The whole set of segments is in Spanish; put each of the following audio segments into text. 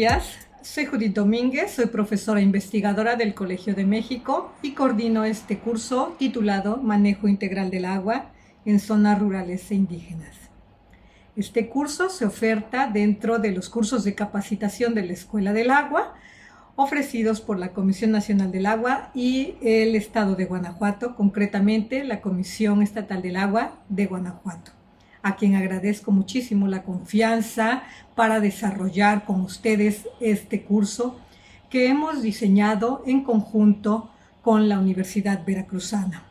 días, soy Judith Domínguez, soy profesora investigadora del Colegio de México y coordino este curso titulado Manejo Integral del Agua en Zonas Rurales e Indígenas. Este curso se oferta dentro de los cursos de capacitación de la Escuela del Agua, ofrecidos por la Comisión Nacional del Agua y el Estado de Guanajuato, concretamente la Comisión Estatal del Agua de Guanajuato, a quien agradezco muchísimo la confianza para desarrollar con ustedes este curso que hemos diseñado en conjunto con la Universidad Veracruzana.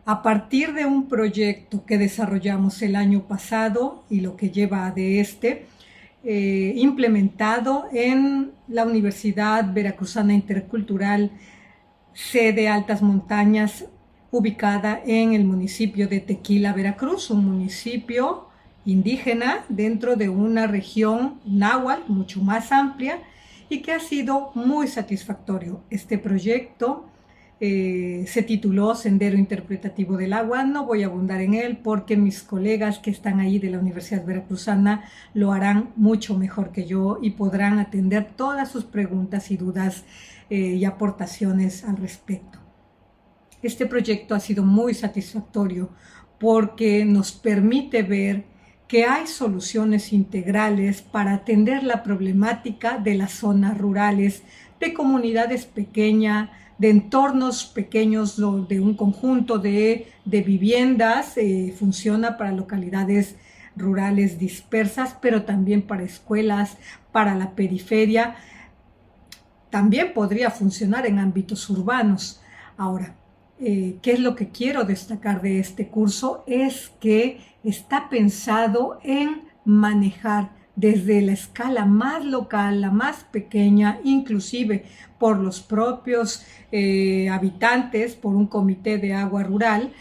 A partir de un proyecto que desarrollamos el año pasado y lo que lleva de implementado en la Universidad Veracruzana Intercultural, sede Altas Montañas, ubicada en el municipio de Tequila, Veracruz, un municipio indígena dentro de una región náhuatl mucho más amplia y que ha sido muy satisfactorio. Este proyecto se tituló Sendero Interpretativo del Agua. No voy a abundar en él porque mis colegas que están ahí de la Universidad Veracruzana lo harán mucho mejor que yo y podrán atender todas sus preguntas y dudas y aportaciones al respecto. Este proyecto ha sido muy satisfactorio porque nos permite ver que hay soluciones integrales para atender la problemática de las zonas rurales, de comunidades pequeñas, de entornos pequeños, de un conjunto de viviendas, funciona para localidades rurales dispersas, pero también para escuelas, para la periferia. También podría funcionar en ámbitos urbanos. Ahora, ¿qué es lo que quiero destacar de este curso? Es que está pensado en manejar desde la escala más local, la más pequeña, inclusive por los propios habitantes, por un comité de agua rural,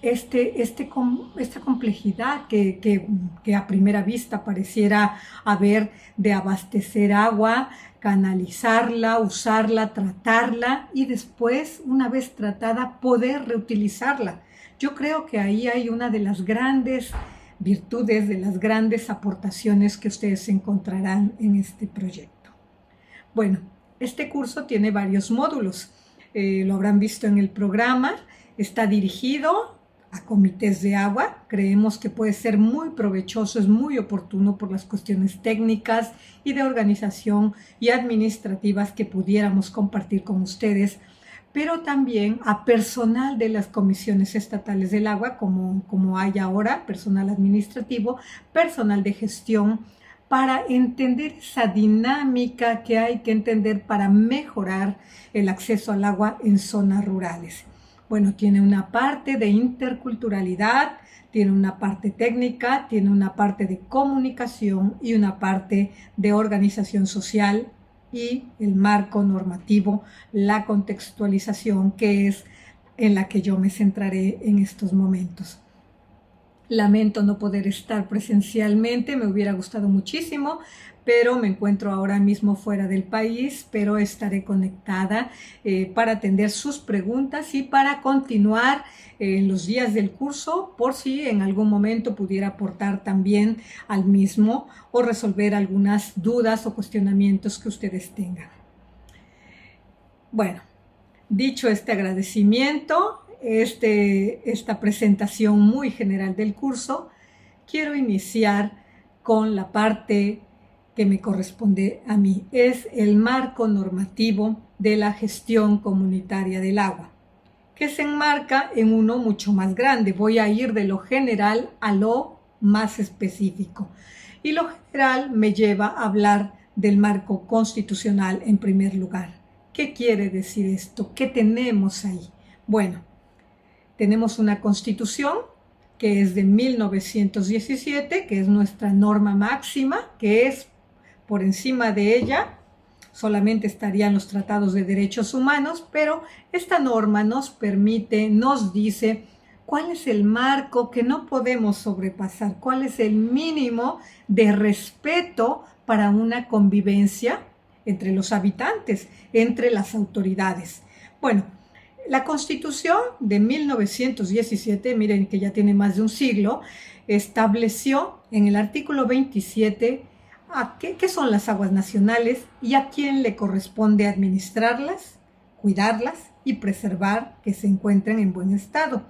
esta complejidad que a primera vista pareciera haber de abastecer agua, canalizarla, usarla, tratarla y después, una vez tratada, poder reutilizarla. Yo creo que ahí hay una de las grandes virtudes, de las grandes aportaciones que ustedes encontrarán en este proyecto. Bueno, este curso tiene varios módulos. Lo habrán visto en el programa. Está dirigido a comités de agua. Creemos que puede ser muy provechoso, es muy oportuno por las cuestiones técnicas y de organización y administrativas que pudiéramos compartir con ustedes, pero también a personal de las comisiones estatales del agua, como hay ahora, personal administrativo, personal de gestión, para entender esa dinámica que hay que entender para mejorar el acceso al agua en zonas rurales. Bueno, tiene una parte de interculturalidad, tiene una parte técnica, tiene una parte de comunicación y una parte de organización social y el marco normativo, la contextualización, que es en la que yo me centraré en estos momentos. Lamento no poder estar presencialmente, me hubiera gustado muchísimo, pero me encuentro ahora mismo fuera del país, pero estaré conectada para atender sus preguntas y para continuar en los días del curso, por si en algún momento pudiera aportar también al mismo o resolver algunas dudas o cuestionamientos que ustedes tengan. Bueno, dicho este agradecimiento, esta presentación muy general del curso, quiero iniciar con la parte que me corresponde a mí. Es el marco normativo de la gestión comunitaria del agua, que se enmarca en uno mucho más grande. Voy a ir de lo general a lo más específico. Y lo general me lleva a hablar del marco constitucional en primer lugar. ¿Qué quiere decir esto? ¿Qué tenemos ahí? Bueno, tenemos una constitución que es de 1917, que es nuestra norma máxima, que es por encima de ella solamente estarían los tratados de derechos humanos, pero esta norma nos permite, nos dice cuál es el marco que no podemos sobrepasar, cuál es el mínimo de respeto para una convivencia entre los habitantes, entre las autoridades. Bueno, la Constitución de 1917, miren que ya tiene más de un siglo, estableció en el artículo 27 qué son las aguas nacionales y a quién le corresponde administrarlas, cuidarlas y preservar que se encuentren en buen estado.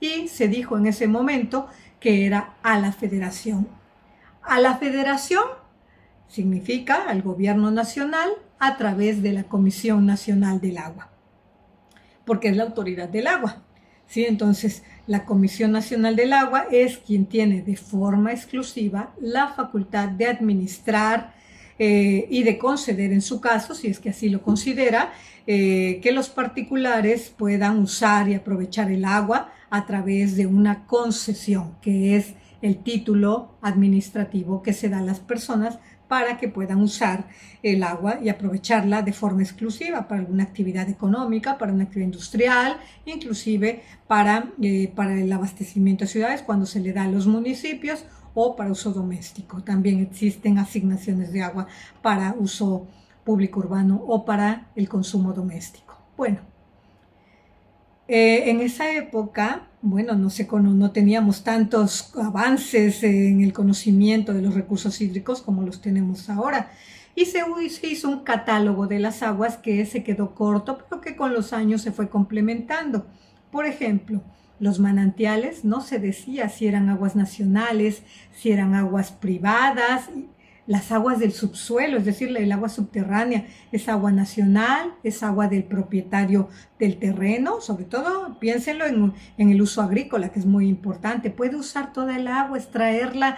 Y se dijo en ese momento que era a la Federación. A la Federación significa al Gobierno Nacional a través de la Comisión Nacional del Agua, porque es la autoridad del agua. ¿Sí? Entonces, la Comisión Nacional del Agua es quien tiene de forma exclusiva la facultad de administrar y de conceder, en su caso, si es que así lo considera, que los particulares puedan usar y aprovechar el agua a través de una concesión, que es el título administrativo que se da a las personas para que puedan usar el agua y aprovecharla de forma exclusiva para alguna actividad económica, para una actividad industrial, inclusive para el abastecimiento de ciudades cuando se le da a los municipios o para uso doméstico. También existen asignaciones de agua para uso público urbano o para el consumo doméstico. Bueno, en esa época, bueno, no teníamos tantos avances en el conocimiento de los recursos hídricos como los tenemos ahora. Y se hizo un catálogo de las aguas que se quedó corto, pero que con los años se fue complementando. Por ejemplo, los manantiales, no se decía si eran aguas nacionales, si eran aguas privadas. Las aguas del subsuelo, es decir, el agua subterránea, es agua nacional, es agua del propietario del terreno, sobre todo piénsenlo en el uso agrícola, que es muy importante. ¿Puede usar toda el agua, extraerla,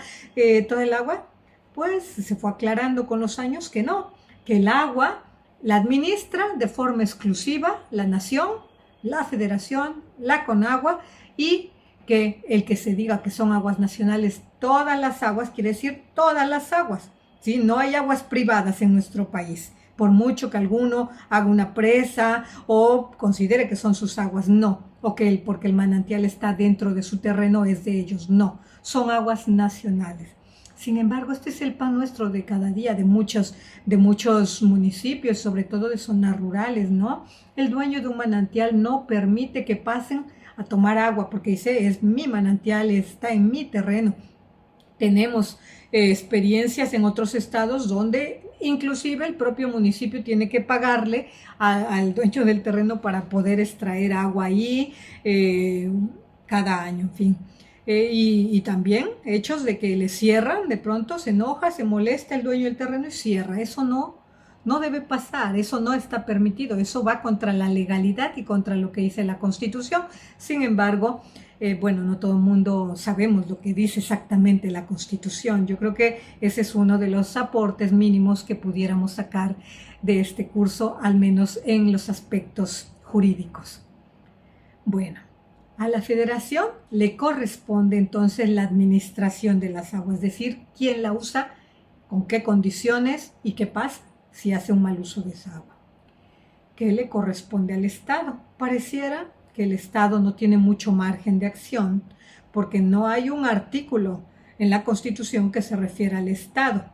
toda el agua? Pues se fue aclarando con los años que no, que el agua la administra de forma exclusiva la nación, la federación, la Conagua, y que el que se diga que son aguas nacionales, todas las aguas, quiere decir todas las aguas. ¿Sí? No hay aguas privadas en nuestro país, por mucho que alguno haga una presa o considere que son sus aguas, no, porque el manantial está dentro de su terreno es de ellos, no, son aguas nacionales. Sin embargo, este es el pan nuestro de cada día de muchos municipios, sobre todo de zonas rurales, ¿no? El dueño de un manantial no permite que pasen a tomar agua porque dice, es mi manantial, está en mi terreno. Tenemos experiencias en otros estados donde inclusive el propio municipio tiene que pagarle al dueño del terreno para poder extraer agua ahí cada año, en fin. Y también hechos de que le cierran, de pronto se enoja, se molesta el dueño del terreno y cierra. Eso no debe pasar, eso no está permitido, eso va contra la legalidad y contra lo que dice la Constitución. Sin embargo, bueno, no todo el mundo sabemos lo que dice exactamente la Constitución. Yo creo que ese es uno de los aportes mínimos que pudiéramos sacar de este curso, al menos en los aspectos jurídicos. Bueno, a la Federación le corresponde entonces la administración de las aguas, es decir, quién la usa, con qué condiciones y qué pasa si hace un mal uso de esa agua. ¿Qué le corresponde al Estado? Pareciera que el Estado no tiene mucho margen de acción porque no hay un artículo en la Constitución que se refiera al Estado.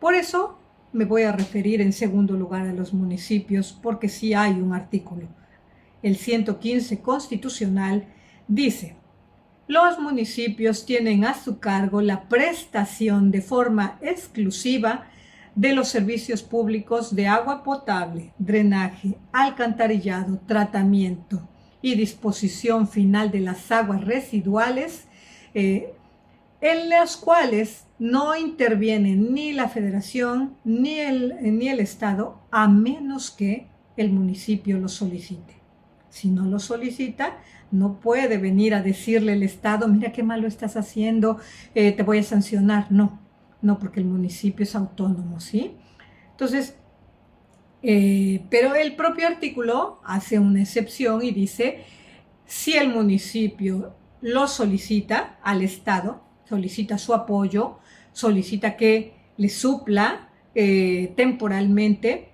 Por eso me voy a referir en segundo lugar a los municipios, porque sí hay un artículo. El 115 constitucional dice: los municipios tienen a su cargo la prestación de forma exclusiva de los servicios públicos de agua potable, drenaje, alcantarillado, tratamiento y disposición final de las aguas residuales, en las cuales no intervienen ni la Federación ni el Estado, a menos que el municipio lo solicite. Si no lo solicita, no puede venir a decirle el Estado, mira qué mal lo estás haciendo, te voy a sancionar. No, porque el municipio es autónomo, ¿sí? Entonces, pero el propio artículo hace una excepción y dice, si el municipio lo solicita al Estado, solicita su apoyo, solicita que le supla temporalmente,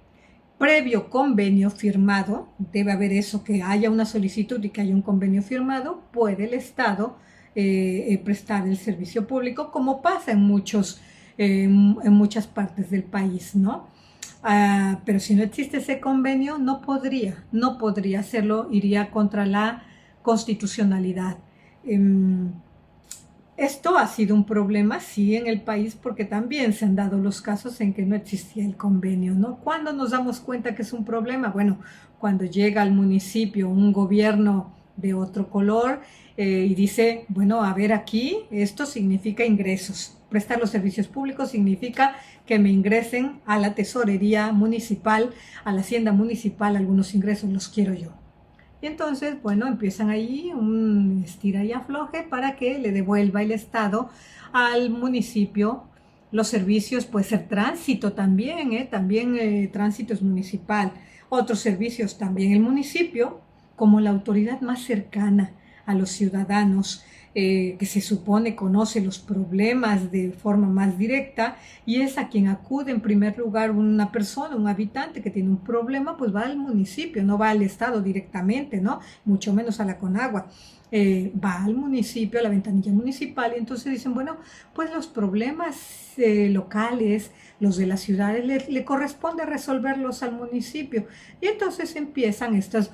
previo convenio firmado, debe haber eso, que haya una solicitud y que haya un convenio firmado, puede el Estado prestar el servicio público, como pasa en muchas partes del país, ¿no? Pero si no existe ese convenio, no podría hacerlo, iría contra la constitucionalidad. Esto ha sido un problema, sí, en el país, porque también se han dado los casos en que no existía el convenio, ¿no? ¿Cuándo nos damos cuenta que es un problema? Bueno, cuando llega al municipio un gobierno de otro color y dice, bueno, a ver aquí, esto significa ingresos. Prestar los servicios públicos significa que me ingresen a la tesorería municipal, a la hacienda municipal, algunos ingresos los quiero yo. Y entonces, bueno, empiezan ahí un estira y afloje para que le devuelva el Estado al municipio los servicios, puede ser tránsito también, tránsito es municipal, otros servicios también. El municipio, como la autoridad más cercana a los ciudadanos, que se supone conoce los problemas de forma más directa y es a quien acude en primer lugar una persona, un habitante que tiene un problema, pues va al municipio, no va al Estado directamente, ¿no? Mucho menos a la Conagua. Va al municipio, a la ventanilla municipal y entonces dicen, bueno, pues los problemas locales, los de las ciudades, le corresponde resolverlos al municipio. Y entonces empiezan esta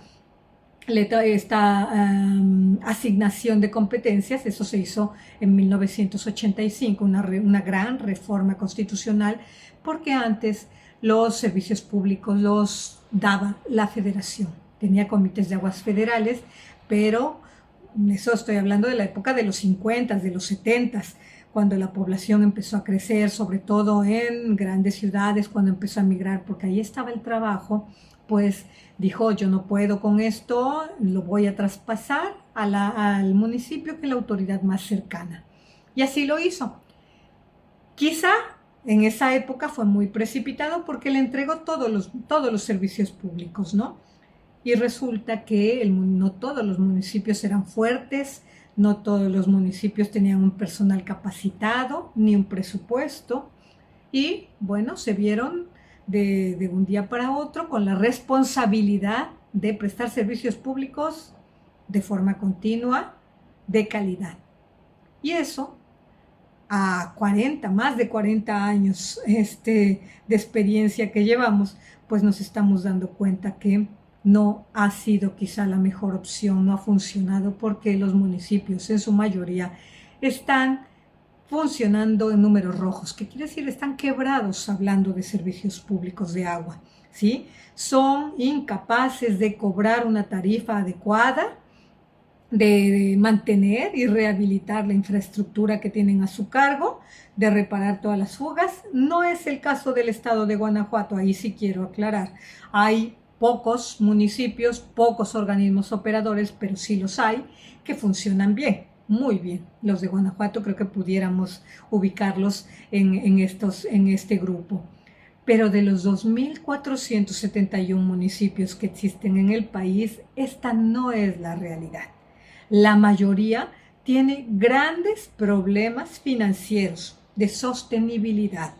asignación de competencias. Eso se hizo en 1985, una gran reforma constitucional, porque antes los servicios públicos los daba la federación. Tenía comités de aguas federales, pero eso estoy hablando de la época de los 50, de los 70, cuando la población empezó a crecer, sobre todo en grandes ciudades, cuando empezó a migrar, porque ahí estaba el trabajo, pues dijo, yo no puedo con esto, lo voy a traspasar al municipio, que es la autoridad más cercana. Y así lo hizo. Quizá en esa época fue muy precipitado porque le entregó todos los servicios públicos, ¿no? Y resulta que no todos los municipios eran fuertes, no todos los municipios tenían un personal capacitado, ni un presupuesto. Y bueno, se vieron de un día para otro con la responsabilidad de prestar servicios públicos de forma continua, de calidad. Y eso, a más de 40 años de experiencia que llevamos, pues nos estamos dando cuenta que no ha sido quizá la mejor opción, no ha funcionado porque los municipios en su mayoría están funcionando en números rojos, que quiere decir están quebrados hablando de servicios públicos de agua, ¿sí? Son incapaces de cobrar una tarifa adecuada, de mantener y rehabilitar la infraestructura que tienen a su cargo, de reparar todas las fugas. No es el caso del estado de Guanajuato, ahí sí quiero aclarar. Hay pocos municipios, pocos organismos operadores, pero sí los hay que funcionan bien, muy bien. Los de Guanajuato creo que pudiéramos ubicarlos en este grupo. Pero de los 2.471 municipios que existen en el país, esta no es la realidad. La mayoría tiene grandes problemas financieros, de sostenibilidad.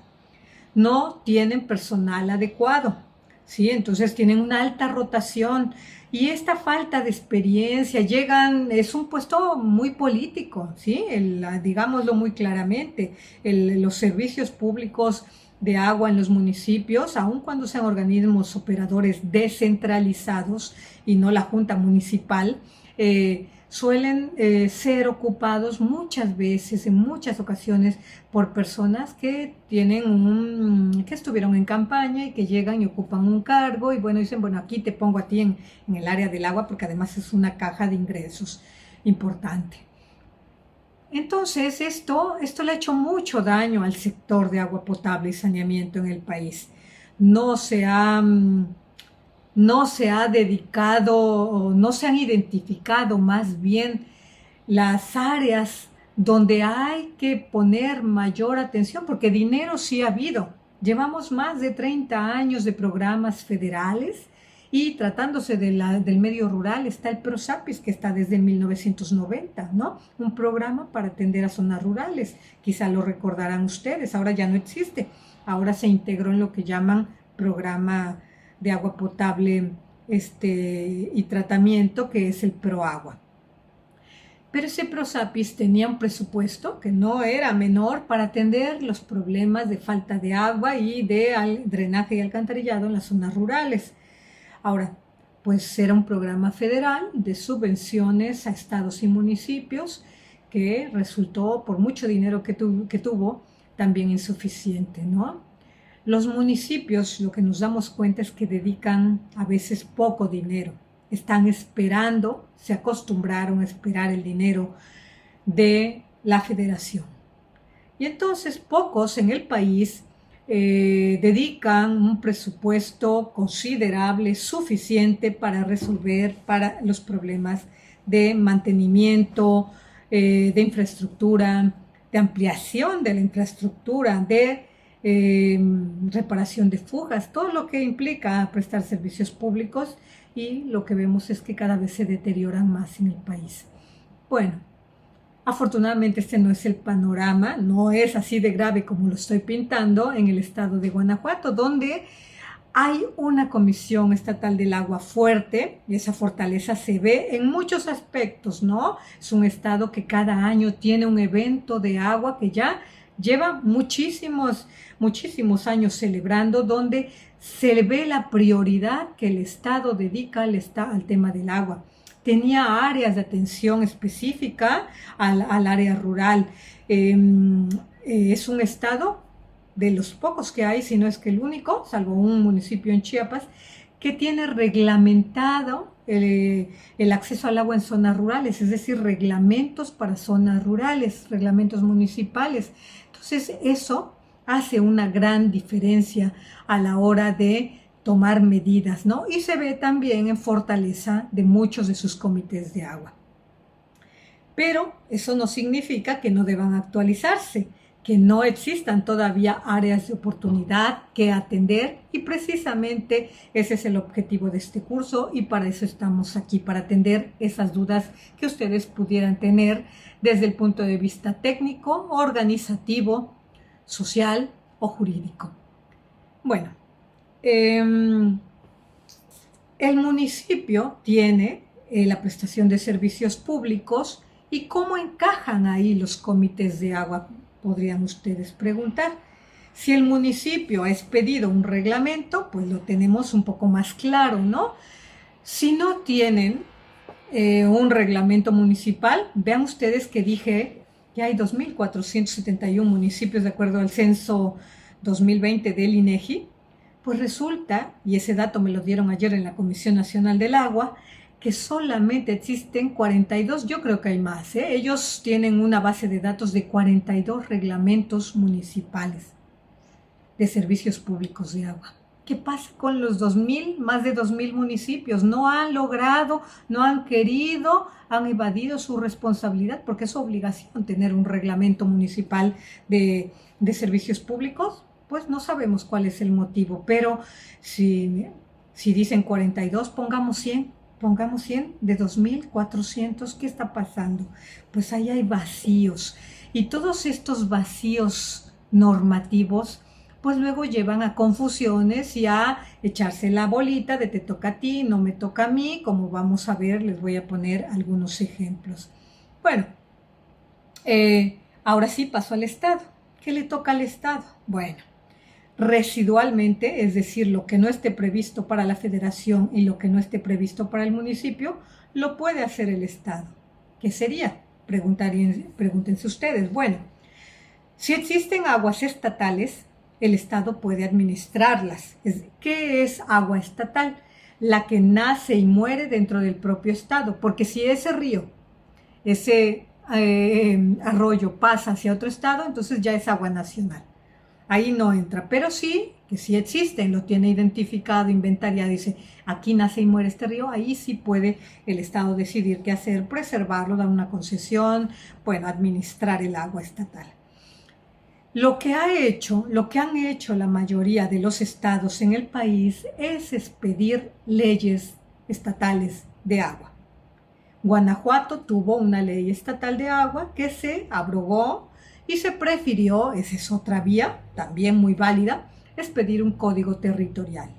No tienen personal adecuado, ¿sí? Entonces tienen una alta rotación y esta falta de experiencia es un puesto muy político, ¿sí? Digámoslo muy claramente, los servicios públicos de agua en los municipios, aun cuando sean organismos operadores descentralizados y no la Junta Municipal, suelen ser ocupados muchas veces, en muchas ocasiones, por personas que que estuvieron en campaña y que llegan y ocupan un cargo y bueno, dicen, bueno, aquí te pongo a ti en el área del agua porque además es una caja de ingresos importante. Entonces, esto le ha hecho mucho daño al sector de agua potable y saneamiento en el país. No se ha dedicado, no se han identificado más bien las áreas donde hay que poner mayor atención, porque dinero sí ha habido. Llevamos más de 30 años de programas federales y tratándose del medio rural está el PROSAPIS, que está desde 1990, ¿no? Un programa para atender a zonas rurales. Quizá lo recordarán ustedes, ahora ya no existe. Ahora se integró en lo que llaman programa de agua potable y tratamiento, que es el PROAGUA. Pero ese PROSAPIS tenía un presupuesto que no era menor para atender los problemas de falta de agua y de drenaje y alcantarillado en las zonas rurales. Ahora, pues era un programa federal de subvenciones a estados y municipios que resultó, por mucho dinero que tuvo, también insuficiente, ¿no? Los municipios, lo que nos damos cuenta es que dedican a veces poco dinero. Están esperando, se acostumbraron a esperar el dinero de la federación. Y entonces pocos en el país dedican un presupuesto considerable, suficiente para resolver para los problemas de mantenimiento, de infraestructura, de ampliación de la infraestructura, de reparación de fugas, todo lo que implica prestar servicios públicos, y lo que vemos es que cada vez se deterioran más en el país. Bueno, afortunadamente este no es el panorama, no es así de grave como lo estoy pintando en el estado de Guanajuato, donde hay una Comisión Estatal del Agua fuerte, y esa fortaleza se ve en muchos aspectos, ¿no? Es un estado que cada año tiene un evento de agua que ya lleva muchísimos años celebrando, donde se ve la prioridad que el estado dedica al tema del agua. Tenía áreas de atención específica al área rural. Es un estado de los pocos que hay, si no es que el único, salvo un municipio en Chiapas, que tiene reglamentado el acceso al agua en zonas rurales, es decir, reglamentos para zonas rurales, reglamentos municipales. Entonces, eso hace una gran diferencia a la hora de tomar medidas, ¿no? Y se ve también en fortaleza de muchos de sus comités de agua. Pero eso no significa que no deban actualizarse, que no existan todavía áreas de oportunidad que atender, y precisamente ese es el objetivo de este curso, y para eso estamos aquí, para atender esas dudas que ustedes pudieran tener desde el punto de vista técnico, organizativo, social o jurídico. Bueno, el municipio tiene la prestación de servicios públicos, y cómo encajan ahí los comités de agua, podrían ustedes preguntar. Si el municipio ha expedido un reglamento, pues lo tenemos un poco más claro, ¿no? Si no tienen un reglamento municipal, vean ustedes que dije que hay 2.471 municipios de acuerdo al censo 2020 del INEGI, pues resulta, y ese dato me lo dieron ayer en la Comisión Nacional del Agua, que solamente existen 42, yo creo que hay más, ¿eh? Ellos tienen una base de datos de 42 reglamentos municipales de servicios públicos de agua. ¿Qué pasa con los 2.000, más de 2.000 municipios? No han logrado, no han querido, han evadido su responsabilidad, porque es su obligación tener un reglamento municipal de servicios públicos. Pues no sabemos cuál es el motivo, pero si dicen 42, pongamos 100. Pongamos 100 de 2.400, ¿qué está pasando? Pues ahí hay vacíos, y todos estos vacíos normativos pues luego llevan a confusiones y a echarse la bolita de te toca a ti, no me toca a mí, como vamos a ver, les voy a poner algunos ejemplos. Bueno, ahora sí paso al Estado. ¿Qué le toca al Estado? Bueno, residualmente, es decir, lo que no esté previsto para la federación y lo que no esté previsto para el municipio, lo puede hacer el Estado. ¿Qué sería? Pregúntense ustedes. Bueno, si existen aguas estatales, el Estado puede administrarlas. ¿Qué es agua estatal? La que nace y muere dentro del propio Estado, porque si ese río, ese arroyo pasa hacia otro Estado, entonces ya es agua nacional. Ahí no entra, pero sí, que sí existen, lo tiene identificado, inventariado, dice, aquí nace y muere este río, ahí sí puede el Estado decidir qué hacer, preservarlo, dar una concesión, bueno, administrar el agua estatal. Lo que han hecho la mayoría de los estados en el país es expedir leyes estatales de agua. Guanajuato tuvo una ley estatal de agua que se abrogó, y se prefirió, esa es otra vía, también muy válida, expedir un código territorial,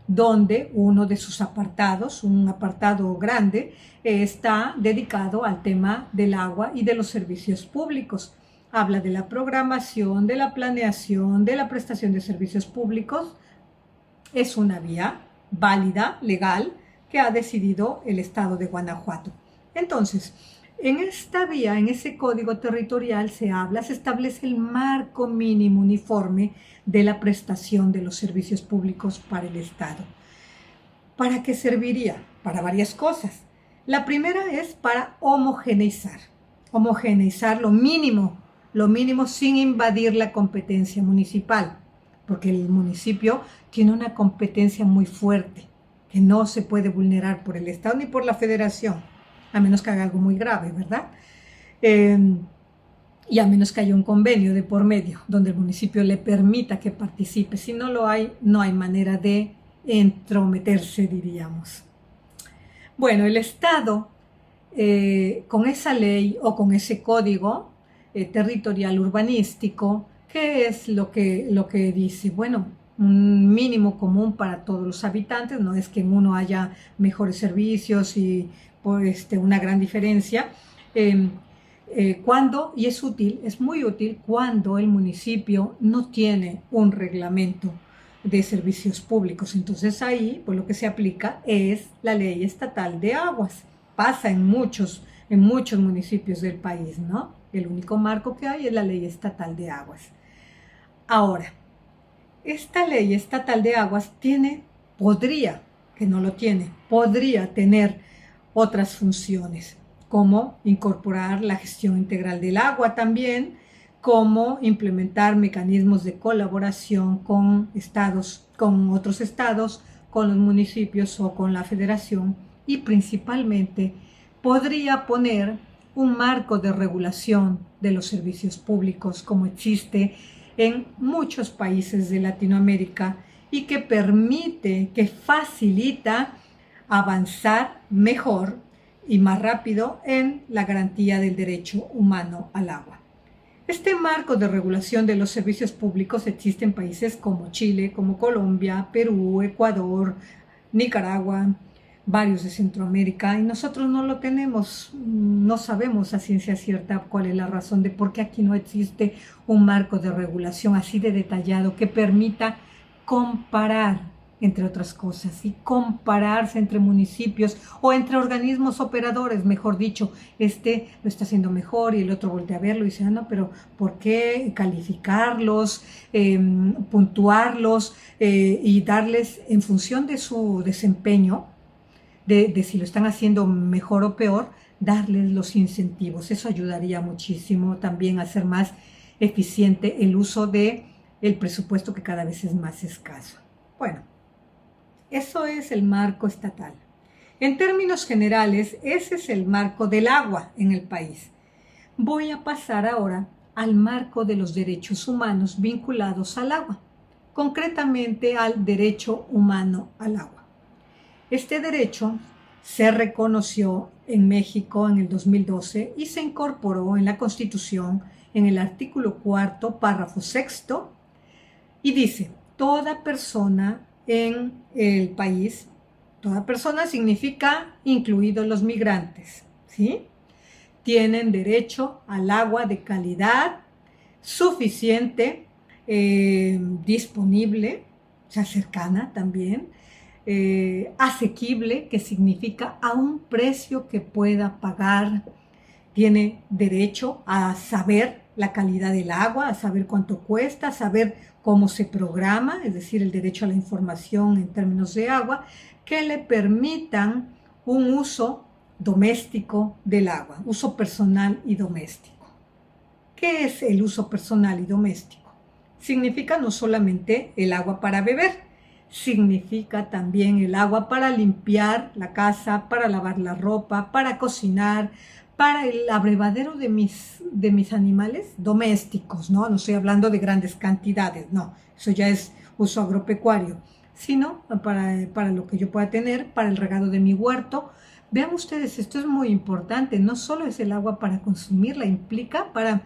donde uno de sus apartados, un apartado grande, está dedicado al tema del agua y de los servicios públicos. Habla de la programación, de la planeación, de la prestación de servicios públicos. Es una vía válida, legal, que ha decidido el Estado de Guanajuato. Entonces, En esta vía, en ese código territorial se establece el marco mínimo uniforme de la prestación de los servicios públicos para el Estado. ¿Para qué serviría? Para varias cosas. La primera es para homogeneizar lo mínimo sin invadir la competencia municipal, porque el municipio tiene una competencia muy fuerte que no se puede vulnerar por el Estado ni por la Federación, a menos que haga algo muy grave, ¿verdad? Y a menos que haya un convenio de por medio donde el municipio le permita que participe. Si no lo hay, no hay manera de entrometerse, diríamos. Bueno, el Estado, con esa ley o con ese código territorial urbanístico, ¿qué es lo que dice? Bueno, un mínimo común para todos los habitantes, no es que en uno haya mejores servicios y una gran diferencia, y es muy útil cuando el municipio no tiene un reglamento de servicios públicos. Entonces ahí, pues lo que se aplica es la ley estatal de aguas. Pasa en muchos municipios del país, ¿no? El único marco que hay es la ley estatal de aguas. Ahora, esta ley estatal de aguas podría tener otras funciones, como incorporar la gestión integral del agua también, como implementar mecanismos de colaboración con otros estados, con los municipios o con la federación, y principalmente podría poner un marco de regulación de los servicios públicos como existe en muchos países de Latinoamérica y que facilita avanzar mejor y más rápido en la garantía del derecho humano al agua. Este marco de regulación de los servicios públicos existe en países como Chile, como Colombia, Perú, Ecuador, Nicaragua, varios de Centroamérica, y nosotros no lo tenemos. No sabemos a ciencia cierta cuál es la razón de por qué aquí no existe un marco de regulación así de detallado que permita comparar, entre otras cosas, y compararse entre municipios o entre organismos operadores, mejor dicho, este lo está haciendo mejor y el otro voltea a verlo y dice, no, pero ¿por qué calificarlos, puntuarlos y darles en función de su desempeño, de si lo están haciendo mejor o peor, darles los incentivos? Eso ayudaría muchísimo también a hacer más eficiente el uso del presupuesto que cada vez es más escaso. Bueno, eso es el marco estatal. En términos generales, ese es el marco del agua en el país. Voy a pasar ahora al marco de los derechos humanos vinculados al agua, concretamente al derecho humano al agua. Este derecho se reconoció en México en el 2012 y se incorporó en la Constitución en el artículo 4, párrafo 6, y dice, toda persona en el país, toda persona significa incluidos los migrantes, ¿sí? Tienen derecho al agua de calidad suficiente, disponible, o sea, cercana también, asequible, que significa a un precio que pueda pagar. Tiene derecho a saber la calidad del agua, a saber cuánto cuesta, a saber cómo se programa, es decir, el derecho a la información en términos de agua, que le permitan un uso doméstico del agua, uso personal y doméstico. ¿Qué es el uso personal y doméstico? Significa no solamente el agua para beber, significa también el agua para limpiar la casa, para lavar la ropa, para cocinar, para el abrevadero de mis animales domésticos, ¿no? No estoy hablando de grandes cantidades, no, eso ya es uso agropecuario, sino para lo que yo pueda tener, para el regado de mi huerto. Vean ustedes, esto es muy importante, no solo es el agua para consumirla, implica para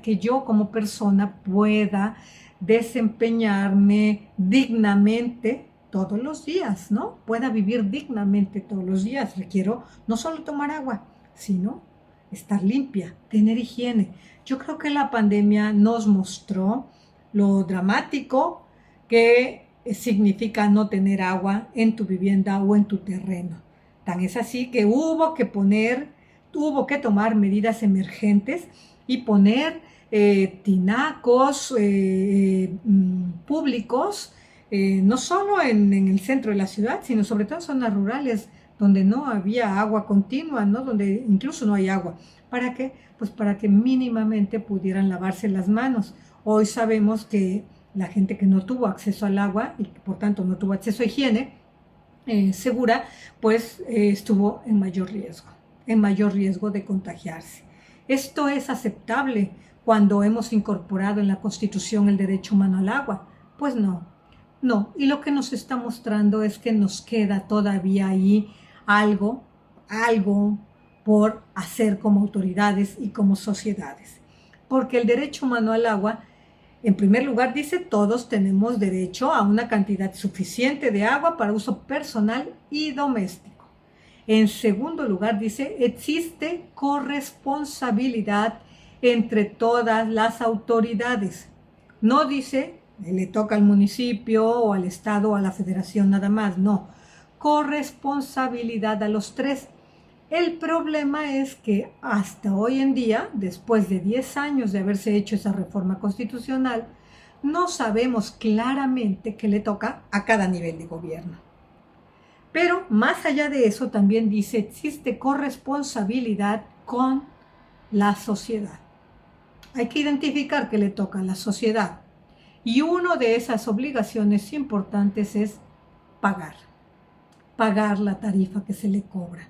que yo como persona pueda desempeñarme dignamente todos los días, ¿no? Pueda vivir dignamente todos los días. Requiero no solo tomar agua, sino estar limpia, tener higiene. Yo creo que la pandemia nos mostró lo dramático que significa no tener agua en tu vivienda o en tu terreno. Tan es así que hubo que poner hubo que tomar medidas emergentes y poner tinacos públicos, no solo en el centro de la ciudad, sino sobre todo en zonas rurales donde no había agua continua, ¿no? Donde incluso no hay agua. ¿Para qué? Pues para que mínimamente pudieran lavarse las manos. Hoy sabemos que la gente que no tuvo acceso al agua y que por tanto no tuvo acceso a higiene segura, pues estuvo en mayor riesgo de contagiarse. Esto es aceptable cuando hemos incorporado en la Constitución el derecho humano al agua. Pues no, no. Y lo que nos está mostrando es que nos queda todavía ahí algo por hacer como autoridades y como sociedades. Porque el derecho humano al agua, en primer lugar, dice todos tenemos derecho a una cantidad suficiente de agua para uso personal y doméstico. En segundo lugar, dice existe corresponsabilidad entre todas las autoridades. No dice le toca al municipio o al estado o a la federación nada más, no. Corresponsabilidad a los tres. El problema es que hasta hoy en día, después de 10 años de haberse hecho esa reforma constitucional, no sabemos claramente qué le toca a cada nivel de gobierno. Pero más allá de eso, también dice, existe corresponsabilidad con la sociedad. Hay que identificar qué le toca a la sociedad. Y una de esas obligaciones importantes es pagar la tarifa que se le cobra.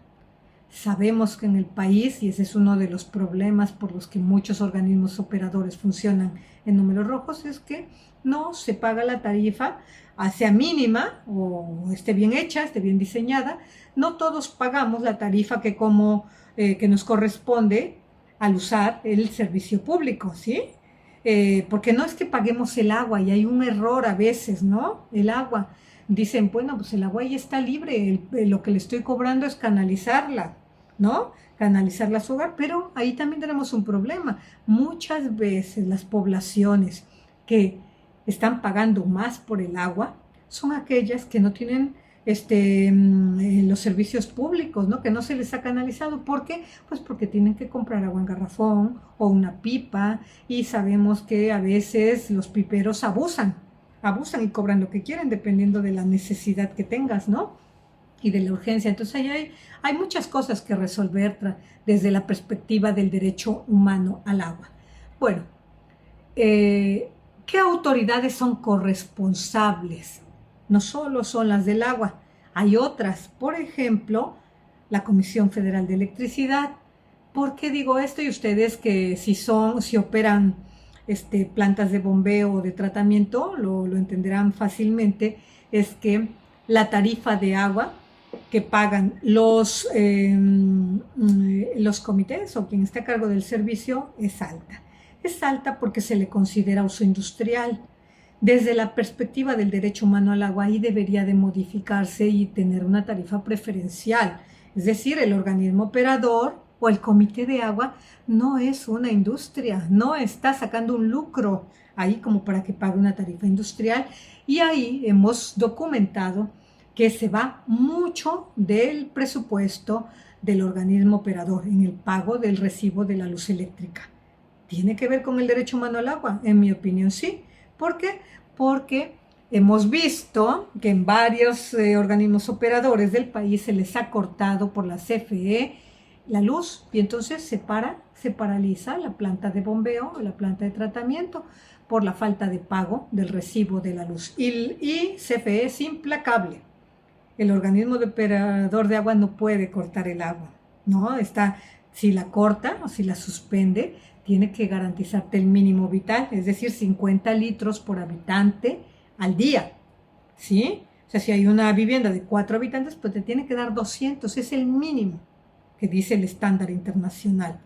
Sabemos que en el país, y ese es uno de los problemas por los que muchos organismos operadores funcionan en números rojos, es que no se paga la tarifa, sea mínima o esté bien hecha, esté bien diseñada. No todos pagamos la tarifa que nos corresponde al usar el servicio público, ¿sí? Porque no es que paguemos el agua, y hay un error a veces, ¿no? El agua. Dicen, bueno, pues el agua ya está libre, lo que le estoy cobrando es canalizarla, ¿no? Canalizarla a su hogar, pero ahí también tenemos un problema. Muchas veces las poblaciones que están pagando más por el agua son aquellas que no tienen los servicios públicos, ¿no? Que no se les ha canalizado. ¿Por qué? Pues porque tienen que comprar agua en garrafón o una pipa, y sabemos que a veces los piperos abusan y cobran lo que quieren dependiendo de la necesidad que tengas, ¿no? Y de la urgencia. Entonces ahí hay muchas cosas que resolver desde la perspectiva del derecho humano al agua. Bueno, ¿qué autoridades son corresponsables? No solo son las del agua, hay otras. Por ejemplo, la Comisión Federal de Electricidad. ¿Por qué digo esto? Y ustedes que si operan plantas de bombeo o de tratamiento lo entenderán fácilmente. Es que la tarifa de agua que pagan los comités o quien está a cargo del servicio es alta. Es alta porque se le considera uso industrial. Desde la perspectiva del derecho humano al agua, ahí debería de modificarse y tener una tarifa preferencial. Es decir, el organismo operador o el comité de agua no es una industria, no está sacando un lucro ahí como para que pague una tarifa industrial. Y ahí hemos documentado que se va mucho del presupuesto del organismo operador en el pago del recibo de la luz eléctrica. ¿Tiene que ver con el derecho humano al agua? En mi opinión, sí. ¿Por qué? Porque hemos visto que en varios organismos operadores del país se les ha cortado por la CFE la luz, y entonces se paraliza la planta de bombeo o la planta de tratamiento por la falta de pago del recibo de la luz. Y CFE es implacable. El organismo de operador de agua no puede cortar el agua, ¿no? Si la corta o si la suspende, tiene que garantizarte el mínimo vital, es decir, 50 litros por habitante al día, ¿sí? O sea, si hay una vivienda de 4 habitantes, pues te tiene que dar 200, es el mínimo que dice el estándar internacional.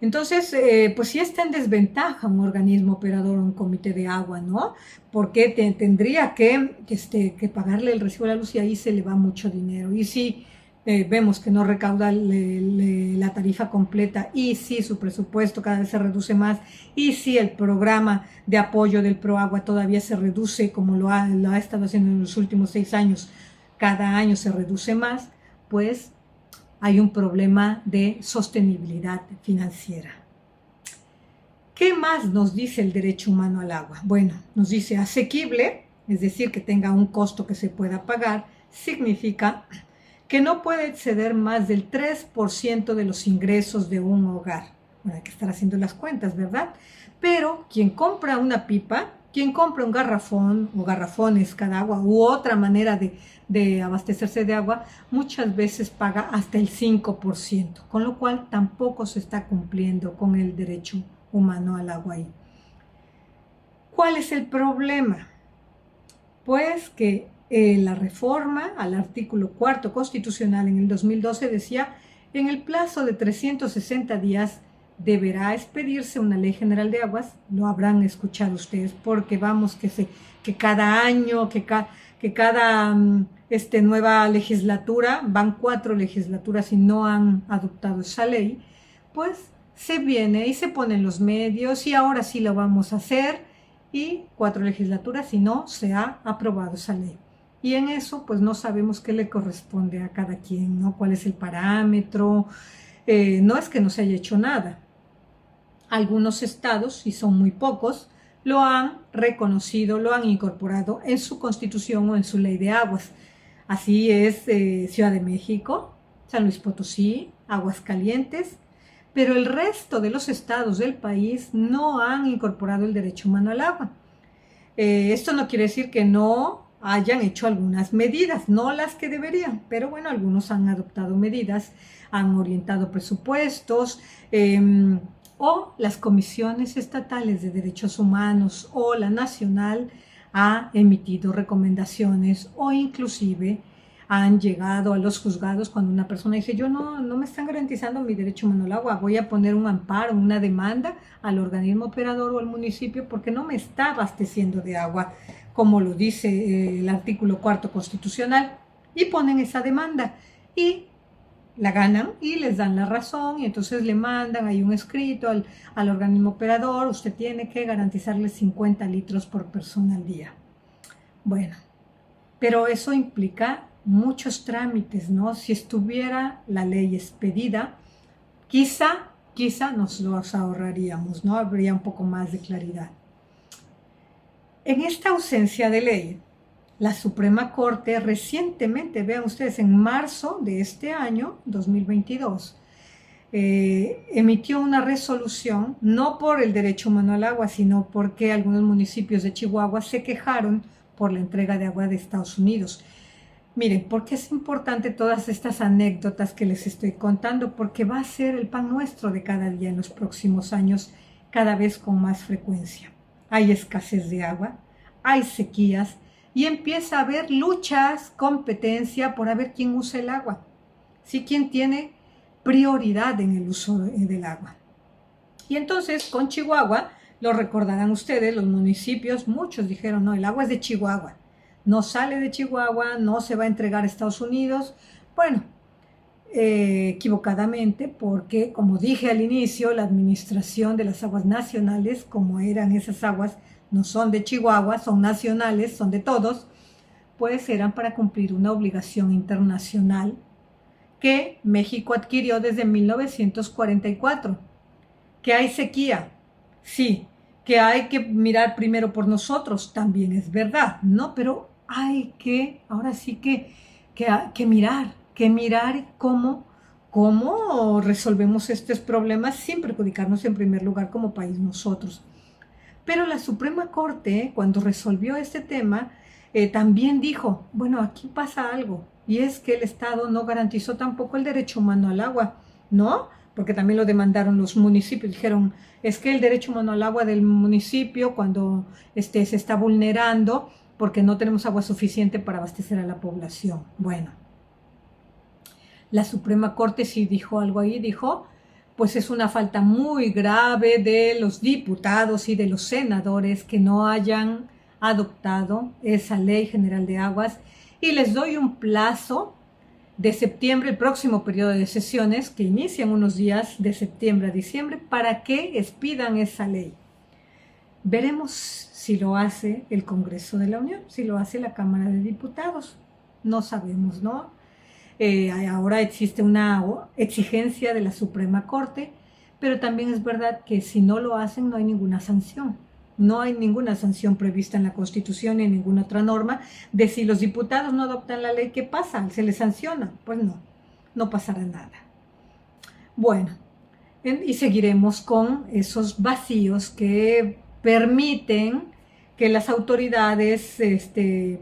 Entonces, pues sí está en desventaja un organismo operador o un comité de agua, ¿no? Porque tendría que pagarle el recibo de la luz, y ahí se le va mucho dinero. Y si vemos que no recauda la tarifa completa, y si su presupuesto cada vez se reduce más, y si el programa de apoyo del ProAgua todavía se reduce como lo ha estado haciendo en los últimos 6 años, cada año se reduce más, pues hay un problema de sostenibilidad financiera. ¿Qué más nos dice el derecho humano al agua? Bueno, nos dice asequible, es decir, que tenga un costo que se pueda pagar, significa que no puede exceder más del 3% de los ingresos de un hogar. Bueno, hay que estar haciendo las cuentas, ¿verdad? Pero quien compra una pipa, quien compra un garrafón o garrafones cada agua u otra manera de abastecerse de agua, muchas veces paga hasta el 5%, con lo cual tampoco se está cumpliendo con el derecho humano al agua ahí. ¿Cuál es el problema? Pues que la reforma al artículo 4 constitucional en el 2012 decía, en el plazo de 360 días deberá expedirse una ley general de aguas. Lo habrán escuchado ustedes, porque vamos que cada año, que cada nueva legislatura, van 4 legislaturas y no han adoptado esa ley, pues se viene y se ponen los medios y ahora sí lo vamos a hacer, y 4 legislaturas y no se ha aprobado esa ley. Y en eso pues no sabemos qué le corresponde a cada quien, ¿no? ¿Cuál es el parámetro? No es que no se haya hecho nada. Algunos estados, y son muy pocos, lo han reconocido, lo han incorporado en su constitución o en su ley de aguas. Así es Ciudad de México, San Luis Potosí, Aguascalientes, pero el resto de los estados del país no han incorporado el derecho humano al agua. Esto no quiere decir que no hayan hecho algunas medidas, no las que deberían, pero bueno, algunos han adoptado medidas, han orientado presupuestos, o las comisiones estatales de derechos humanos o la nacional ha emitido recomendaciones, o inclusive han llegado a los juzgados cuando una persona dice, yo no me están garantizando mi derecho humano al agua, voy a poner un amparo, una demanda al organismo operador o al municipio porque no me está abasteciendo de agua, como lo dice el artículo 4 constitucional, y ponen esa demanda y la ganan y les dan la razón, y entonces le mandan ahí un escrito al organismo operador, usted tiene que garantizarle 50 litros por persona al día. Bueno, pero eso implica muchos trámites, ¿no? Si estuviera la ley expedida, quizá nos los ahorraríamos, ¿no? Habría un poco más de claridad. En esta ausencia de ley, la Suprema Corte recientemente, vean ustedes, en marzo de este año, 2022, emitió una resolución, no por el derecho humano al agua, sino porque algunos municipios de Chihuahua se quejaron por la entrega de agua de Estados Unidos. Miren, ¿por qué es importante todas estas anécdotas que les estoy contando? Porque va a ser el pan nuestro de cada día en los próximos años, cada vez con más frecuencia. Hay escasez de agua, hay sequías, y empieza a haber luchas, competencia por a ver quién usa el agua. Sí, quién tiene prioridad en el uso del agua. Y entonces con Chihuahua, lo recordarán ustedes, los municipios, muchos dijeron, no, el agua es de Chihuahua, no sale de Chihuahua, no se va a entregar a Estados Unidos. Bueno, equivocadamente, porque como dije al inicio, la administración de las aguas nacionales, como eran esas aguas, no son de Chihuahua, son nacionales, son de todos, pues eran para cumplir una obligación internacional que México adquirió desde 1944. Que hay sequía, sí, que hay que mirar primero por nosotros, también es verdad, ¿no? Pero hay que, ahora sí que mirar cómo resolvemos estos problemas sin perjudicarnos en primer lugar como país nosotros. Pero la Suprema Corte, cuando resolvió este tema, también dijo, bueno, aquí pasa algo, y es que el Estado no garantizó tampoco el derecho humano al agua, ¿no? Porque también lo demandaron los municipios, dijeron, es que el derecho humano al agua del municipio cuando se está vulnerando porque no tenemos agua suficiente para abastecer a la población. Bueno, la Suprema Corte sí dijo algo ahí, dijo, pues es una falta muy grave de los diputados y de los senadores que no hayan adoptado esa Ley General de Aguas, y les doy un plazo de septiembre, el próximo periodo de sesiones, que inician unos días de septiembre a diciembre, para que expidan esa ley. Veremos si lo hace el Congreso de la Unión, si lo hace la Cámara de Diputados. No sabemos, ¿no? ahora existe una exigencia de la Suprema Corte, pero también es verdad que si no lo hacen no hay ninguna sanción. No hay ninguna sanción prevista en la Constitución ni en ninguna otra norma de si los diputados no adoptan la ley, ¿qué pasa? ¿Se les sanciona? Pues no, no pasará nada. Bueno, y seguiremos con esos vacíos que permiten que las autoridades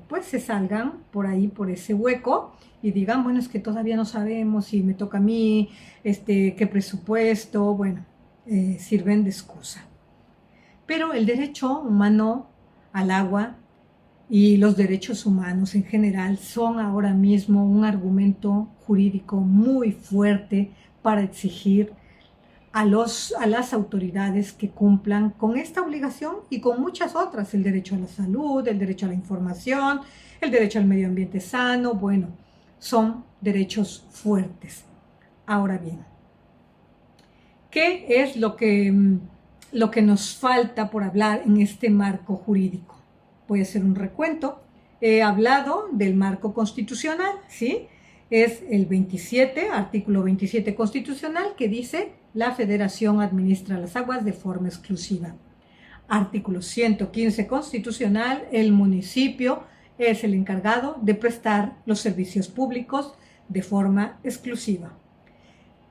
pues se salgan por ahí, por ese hueco y digan, bueno, es que todavía no sabemos si me toca a mí, qué presupuesto, bueno, sirven de excusa. Pero el derecho humano al agua y los derechos humanos en general son ahora mismo un argumento jurídico muy fuerte para exigir a las autoridades que cumplan con esta obligación y con muchas otras, el derecho a la salud, el derecho a la información, el derecho al medio ambiente sano, bueno, son derechos fuertes. Ahora bien, ¿qué es lo que nos falta por hablar en este marco jurídico? Voy a hacer un recuento. He hablado del marco constitucional, ¿sí? Es el 27, artículo 27 constitucional, que dice: la Federación administra las aguas de forma exclusiva. Artículo 115 constitucional, el municipio es el encargado de prestar los servicios públicos de forma exclusiva.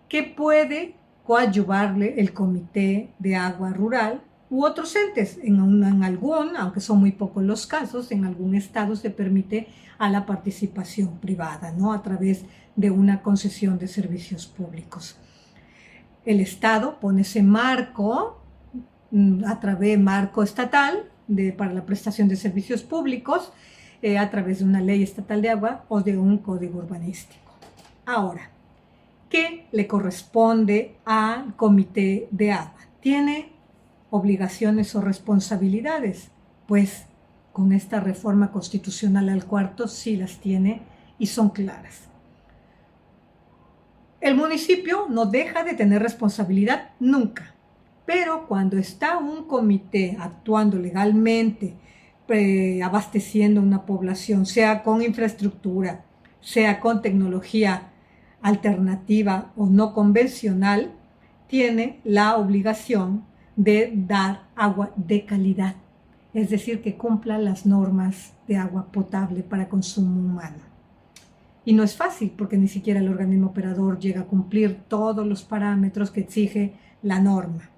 ¿Qué puede coadyuvarle el Comité de Agua Rural u otros entes? En algún, aunque son muy pocos los casos, en algún estado se permite a la participación privada, ¿no? A través de una concesión de servicios públicos. El Estado pone ese marco, a través de marco estatal para la prestación de servicios públicos, a través de una ley estatal de agua o de un código urbanístico. Ahora, ¿qué le corresponde al Comité de Agua? ¿Tiene obligaciones o responsabilidades? Pues con esta reforma constitucional al cuarto sí las tiene y son claras. El municipio no deja de tener responsabilidad nunca, pero cuando está un comité actuando legalmente, abasteciendo una población, sea con infraestructura, sea con tecnología alternativa o no convencional, tiene la obligación de dar agua de calidad, es decir, que cumpla las normas de agua potable para consumo humano. Y no es fácil porque ni siquiera el organismo operador llega a cumplir todos los parámetros que exige la norma.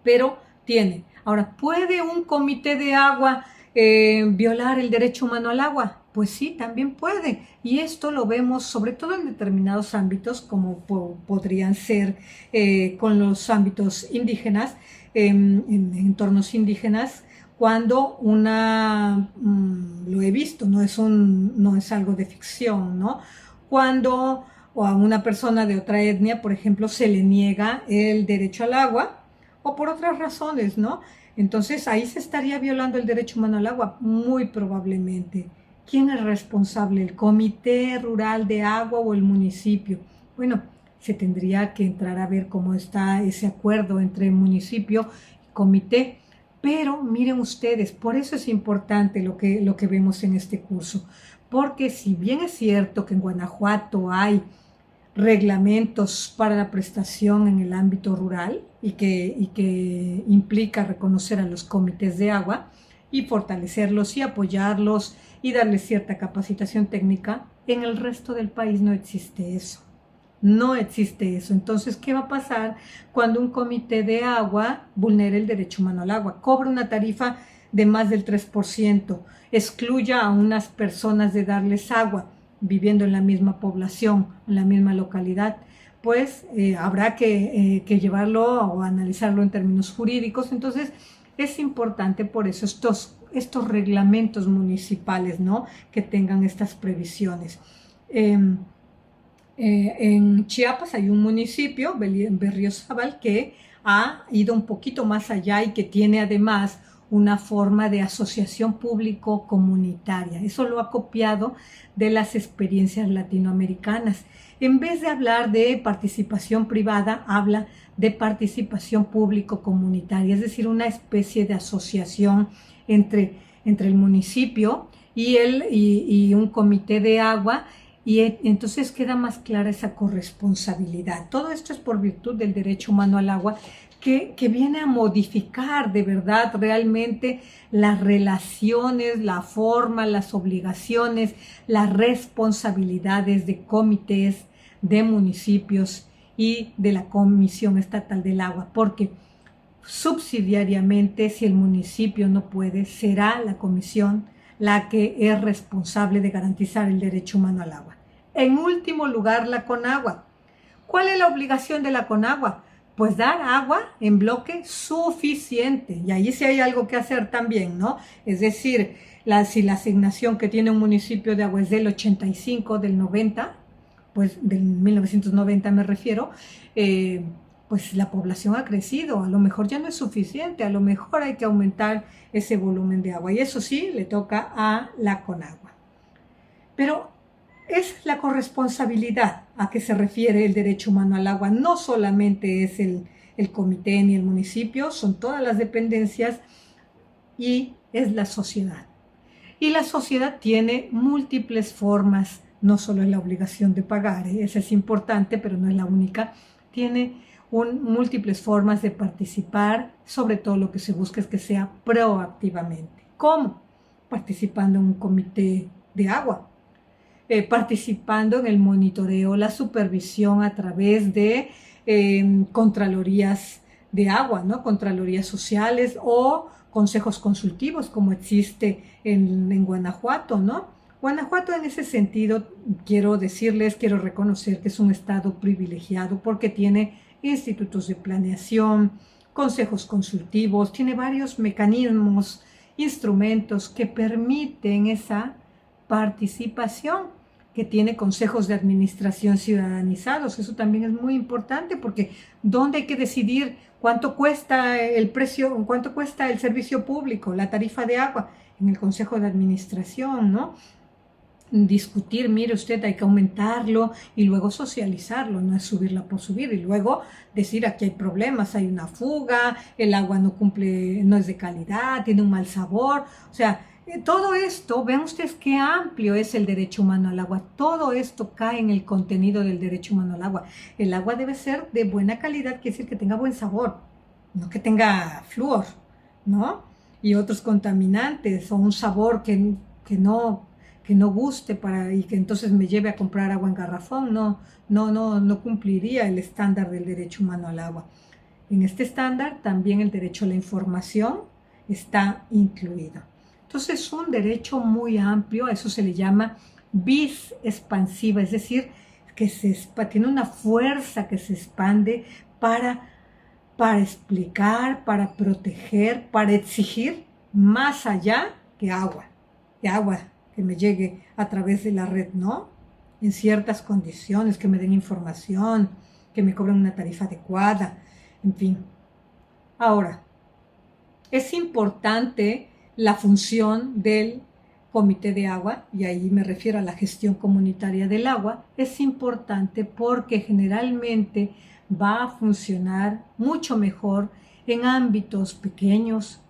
Pero tiene. Ahora, ¿puede un comité de agua violar el derecho humano al agua? Pues sí, también puede. Y esto lo vemos sobre todo en determinados ámbitos, como podrían ser con los ámbitos indígenas, en entornos indígenas, cuando lo he visto, no es algo de ficción, ¿no? Cuando a una persona de otra etnia, por ejemplo, se le niega el derecho al agua, o por otras razones, ¿no? Entonces ahí se estaría violando el derecho humano al agua, muy probablemente. ¿Quién es responsable? ¿El Comité Rural de Agua o el municipio? Bueno, se tendría que entrar a ver cómo está ese acuerdo entre municipio y comité. Pero miren ustedes, por eso es importante lo que vemos en este curso. Porque si bien es cierto que en Guanajuato hay reglamentos para la prestación en el ámbito rural y que implica reconocer a los comités de agua y fortalecerlos y apoyarlos y darles cierta capacitación técnica, en el resto del país no existe eso. No existe eso. Entonces, ¿qué va a pasar cuando un comité de agua vulnere el derecho humano al agua? Cobra una tarifa de más del 3%, excluya a unas personas de darles agua, viviendo en la misma población, en la misma localidad, pues habrá que llevarlo o analizarlo en términos jurídicos. Entonces, es importante por eso estos reglamentos municipales, ¿no? Que tengan estas previsiones. En Chiapas hay un municipio, Berriozábal, que ha ido un poquito más allá y que tiene además una forma de asociación público-comunitaria. Eso lo ha copiado de las experiencias latinoamericanas. En vez de hablar de participación privada, habla de participación público-comunitaria, es decir, una especie de asociación entre el municipio y un comité de agua, Y entonces queda más clara esa corresponsabilidad. Todo esto es por virtud del derecho humano al agua que viene a modificar de verdad realmente las relaciones, la forma, las obligaciones, las responsabilidades de comités, de municipios y de la Comisión Estatal del Agua, porque subsidiariamente, si el municipio no puede, será la comisión la que es responsable de garantizar el derecho humano al agua. En último lugar, la CONAGUA. ¿Cuál es la obligación de la CONAGUA? Pues dar agua en bloque suficiente. Y ahí sí hay algo que hacer también, ¿no? Es decir, si la asignación que tiene un municipio de agua es del 85, del 90, pues del 1990 me refiero, pues la población ha crecido, a lo mejor ya no es suficiente, a lo mejor hay que aumentar ese volumen de agua y eso sí le toca a la CONAGUA. Pero es la corresponsabilidad a que se refiere el derecho humano al agua, no solamente es el comité ni el municipio, son todas las dependencias y es la sociedad. Y la sociedad tiene múltiples formas, no solo es la obligación de pagar, esa es importante, pero no es la única, tiene múltiples formas de participar, sobre todo lo que se busca es que sea proactivamente. ¿Cómo? Participando en un comité de agua, participando en el monitoreo, la supervisión a través de contralorías de agua, ¿no? Contralorías sociales o consejos consultivos como existe en Guanajuato, ¿no? Guanajuato en ese sentido, quiero reconocer que es un estado privilegiado porque tiene institutos de planeación, consejos consultivos, tiene varios mecanismos, instrumentos que permiten esa participación, que tiene consejos de administración ciudadanizados. Eso también es muy importante porque ¿dónde hay que decidir cuánto cuesta cuánto cuesta el servicio público, la tarifa de agua? En el consejo de administración, ¿no? Discutir, mire usted, hay que aumentarlo y luego socializarlo, no es subirla por subir y luego decir aquí hay problemas, hay una fuga, el agua no cumple, no es de calidad, tiene un mal sabor, o sea, todo esto, vean ustedes qué amplio es el derecho humano al agua, todo esto cae en el contenido del derecho humano al agua. El agua debe ser de buena calidad, quiere decir que tenga buen sabor, no que tenga flúor, ¿no? Y otros contaminantes o un sabor que no guste y que entonces me lleve a comprar agua en garrafón, no cumpliría el estándar del derecho humano al agua. En este estándar también el derecho a la información está incluido. Entonces es un derecho muy amplio, a eso se le llama vis expansiva, es decir, que tiene una fuerza que se expande para explicar, para proteger, para exigir más allá que agua que me llegue a través de la red, ¿no? En ciertas condiciones, que me den información, que me cobren una tarifa adecuada, en fin. Ahora, es importante la función del comité de agua, y ahí me refiero a la gestión comunitaria del agua, es importante porque generalmente va a funcionar mucho mejor en ámbitos pequeños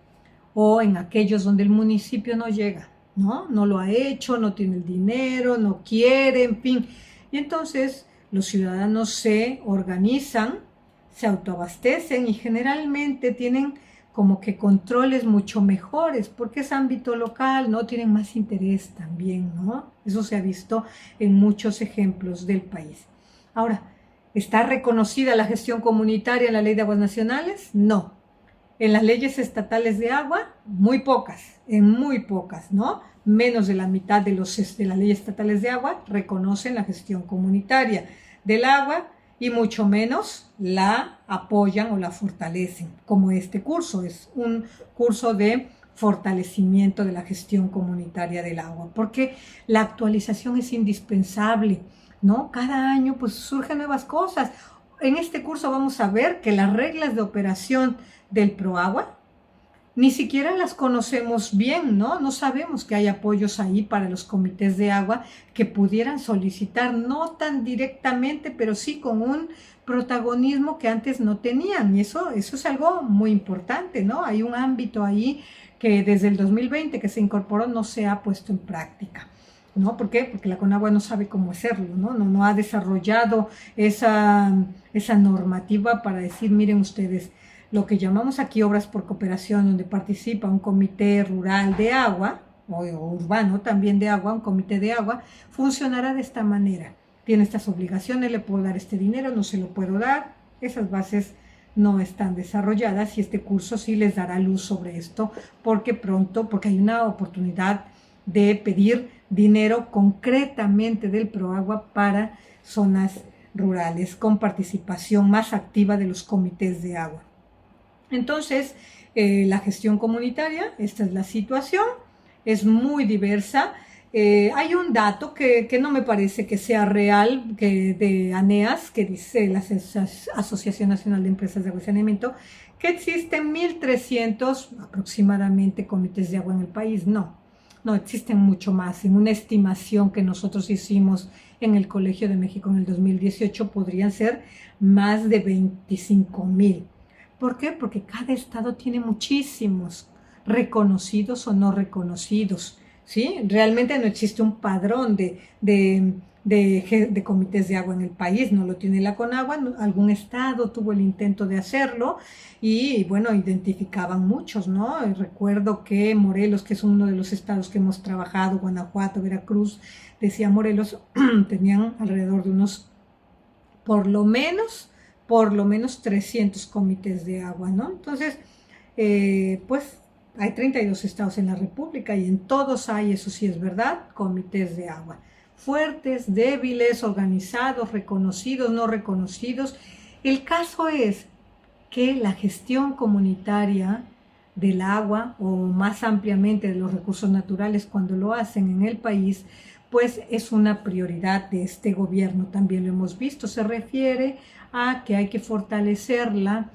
o en aquellos donde el municipio no llega. No lo ha hecho, no tiene el dinero, no quiere, en fin. Y entonces los ciudadanos se organizan, se autoabastecen y generalmente tienen como que controles mucho mejores, porque es ámbito local, ¿no? Tienen más interés también, ¿no? Eso se ha visto en muchos ejemplos del país. Ahora, ¿está reconocida la gestión comunitaria en la Ley de Aguas Nacionales? No. En las leyes estatales de agua, muy pocas, ¿no? Menos de la mitad de las leyes estatales de agua reconocen la gestión comunitaria del agua y mucho menos la apoyan o la fortalecen, como este curso. Es un curso de fortalecimiento de la gestión comunitaria del agua, porque la actualización es indispensable, ¿no? Cada año pues surgen nuevas cosas. En este curso vamos a ver que las reglas de operación del ProAgua ni siquiera las conocemos bien, ¿no? No sabemos que hay apoyos ahí para los comités de agua que pudieran solicitar, no tan directamente, pero sí con un protagonismo que antes no tenían. Y eso es algo muy importante, ¿no? Hay un ámbito ahí que desde el 2020 que se incorporó no se ha puesto en práctica. ¿no? ¿Por qué? Porque la Conagua no sabe cómo hacerlo, ¿no? No ha desarrollado esa normativa para decir, miren ustedes, lo que llamamos aquí obras por cooperación, donde participa un comité rural de agua, o urbano también de agua, un comité de agua, funcionará de esta manera. Tiene estas obligaciones, le puedo dar este dinero, no se lo puedo dar. Esas bases no están desarrolladas y este curso sí les dará luz sobre esto, porque hay una oportunidad de pedir dinero concretamente del ProAgua para zonas rurales, con participación más activa de los comités de agua. Entonces, la gestión comunitaria, esta es la situación, es muy diversa. Hay un dato que no me parece que sea real, de ANEAS, que dice la Asociación Nacional de Empresas de Agua y Saneamiento, que existen 1.300 aproximadamente comités de agua en el país. No, existen mucho más. En una estimación que nosotros hicimos en el Colegio de México en el 2018, podrían ser más de 25,000. ¿Por qué? Porque cada estado tiene muchísimos, reconocidos o no reconocidos, ¿sí? Realmente no existe un padrón de comités de agua en el país, no lo tiene la Conagua, algún estado tuvo el intento de hacerlo y bueno, identificaban muchos, ¿no? Y recuerdo que Morelos, que es uno de los estados que hemos trabajado, Guanajuato, Veracruz, decía Morelos, tenían alrededor de unos, por lo menos 300 comités de agua, ¿no? Entonces, pues hay 32 estados en la República y en todos hay, eso sí es verdad, comités de agua. Fuertes, débiles, organizados, reconocidos, no reconocidos. El caso es que la gestión comunitaria del agua, o más ampliamente de los recursos naturales, cuando lo hacen en el país, pues es una prioridad de este gobierno. También lo hemos visto, se refiere a que hay que fortalecerla,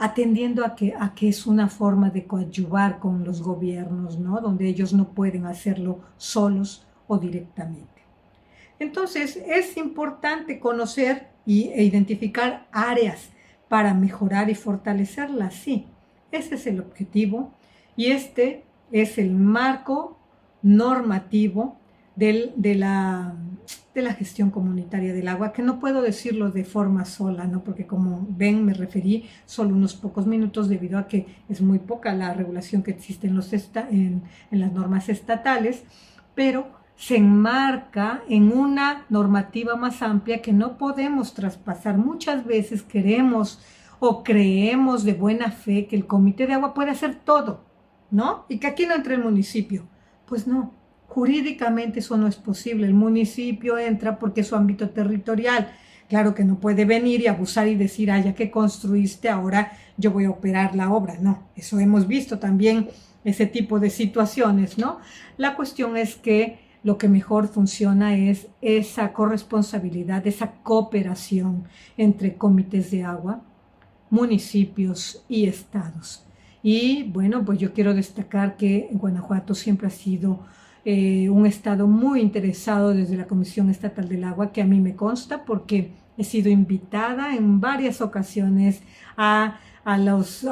atendiendo a que es una forma de coadyuvar con los gobiernos, ¿no? Donde ellos no pueden hacerlo solos o directamente. Entonces, es importante conocer e identificar áreas para mejorar y fortalecerlas, sí. Ese es el objetivo y este es el marco normativo de la gestión comunitaria del agua, que no puedo decirlo de forma sola, ¿no? Porque como ven, me referí solo unos pocos minutos debido a que es muy poca la regulación que existe en las normas estatales, pero se enmarca en una normativa más amplia que no podemos traspasar. Muchas veces queremos o creemos de buena fe que el comité de agua puede hacer todo, ¿no? Y que aquí no entra el municipio. Pues no. Jurídicamente eso no es posible. El municipio entra porque es su ámbito territorial. Claro que no puede venir y abusar y decir, ya que construiste, ahora yo voy a operar la obra. No, eso hemos visto también, ese tipo de situaciones, ¿no? La cuestión es que lo que mejor funciona es esa corresponsabilidad, esa cooperación entre comités de agua, municipios y estados. Y bueno, pues yo quiero destacar que Guanajuato siempre ha sido un estado muy interesado desde la Comisión Estatal del Agua, que a mí me consta porque he sido invitada en varias ocasiones a los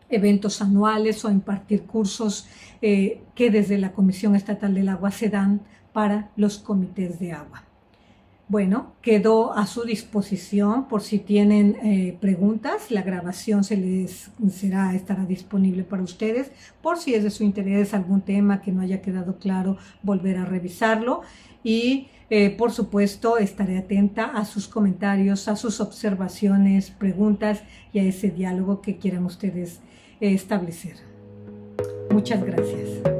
eventos anuales o a impartir cursos que desde la Comisión Estatal del Agua se dan para los comités de agua. Bueno, quedó a su disposición por si tienen preguntas. La grabación estará disponible para ustedes. Por si es de su interés algún tema que no haya quedado claro, volver a revisarlo. Y por supuesto estaré atenta a sus comentarios, a sus observaciones, preguntas y a ese diálogo que quieran ustedes establecer. Muchas gracias.